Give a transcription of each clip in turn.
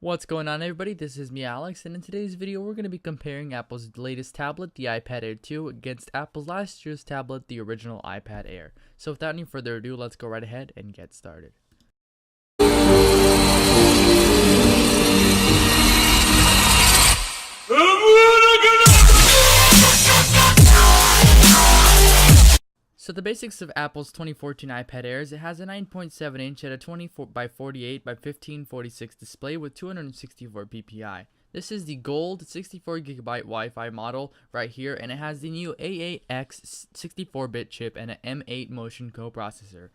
What's going on, everybody? This is me, Alex, and in today's video we're going to be comparing Apple's latest tablet, the iPad Air 2, against Apple's last year's tablet, the original iPad Air. So without any further ado, let's go right ahead and get started. So the basics of Apple's 2014 iPad Air is it has a 9.7 inch at a 24 by 48 by 1546 display with 264 ppi. This is the gold 64GB Wi-Fi model right here, and it has the new A8X 64-bit chip and an M8 Motion coprocessor.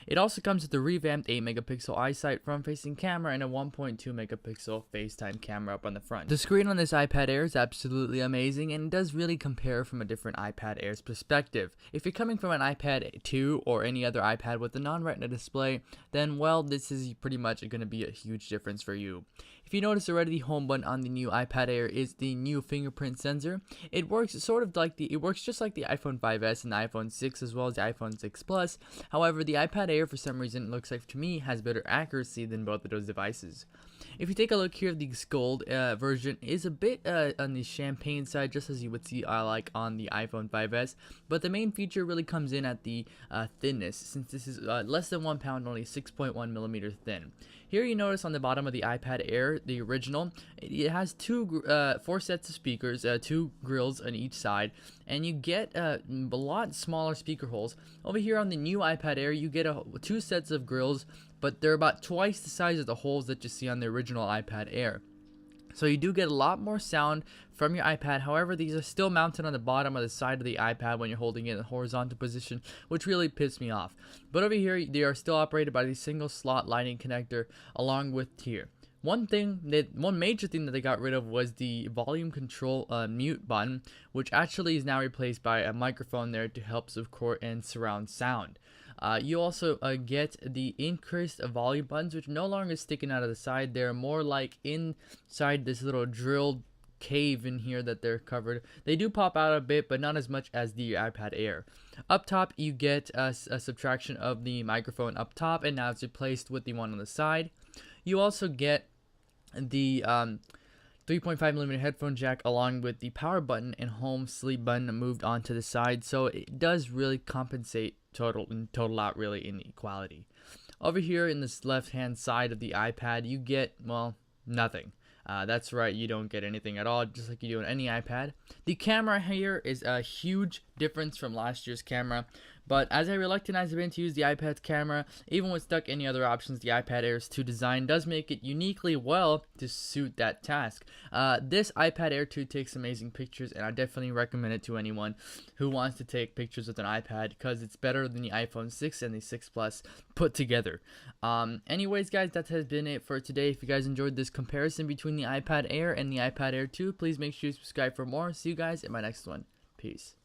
It also comes with a revamped 8-megapixel eyesight front-facing camera and a 1.2-megapixel FaceTime camera up on the front. The screen on this iPad Air is absolutely amazing, and it does really compare from a different iPad Air's perspective. If you're coming from an iPad 2 or any other iPad with a non-retina display, then well, this is pretty much going to be a huge difference for you. If you notice already, the home button on the new iPad Air is the new fingerprint sensor. It works just like the iPhone 5S and the iPhone 6 as well as the iPhone 6 Plus. However, the iPad Air for some reason looks like to me has better accuracy than both of those devices. If you take a look here, the gold version is a bit on the champagne side, just as you would see like on the iPhone 5S, but the main feature really comes in at the thinness, since this is less than 1 pound, only 6.1 millimeters thin. Here you notice on the bottom of the iPad Air, the original, it has four sets of speakers, 2 grills on each side, and you get a lot smaller speaker holes. Over here on the new iPad Air, you get 2 sets of grills, but they're about twice the size of the holes that you see on the original iPad Air. So you do get a lot more sound from your iPad. However, these are still mounted on the bottom of the side of the iPad when you're holding it in the horizontal position, which really pissed me off. But over here, they are still operated by the single slot lightning connector along with here. One major thing that they got rid of was the volume control mute button, which actually is now replaced by a microphone there to help support and surround sound. You also get the increased volume buttons, which no longer sticking out of the side. They're more like inside this little drilled cave in here that they're covered. They do pop out a bit, but not as much as the iPad Air. Up top, you get a subtraction of the microphone up top, and now it's replaced with the one on the side. You also get the 3.5mm headphone jack along with the power button and home sleep button moved onto the side, so it does really compensate total out really in quality. Over here in this left hand side of the iPad, you get, well, nothing. That's right, you don't get anything at all, just like you do on any iPad. The camera here is a huge difference from last year's camera, but as a reluctant as I've been to use the iPad's camera, even with stuck any other options, the iPad Air's 2 design does make it uniquely well to suit that task. This iPad Air 2 takes amazing pictures, and I definitely recommend it to anyone who wants to take pictures with an iPad, because it's better than the iPhone 6 and the 6 Plus put together. Anyways, guys, that has been it for today. If you guys enjoyed this comparison between the iPad Air and the iPad Air 2, please make sure you subscribe for more. See you guys in my next one. Peace.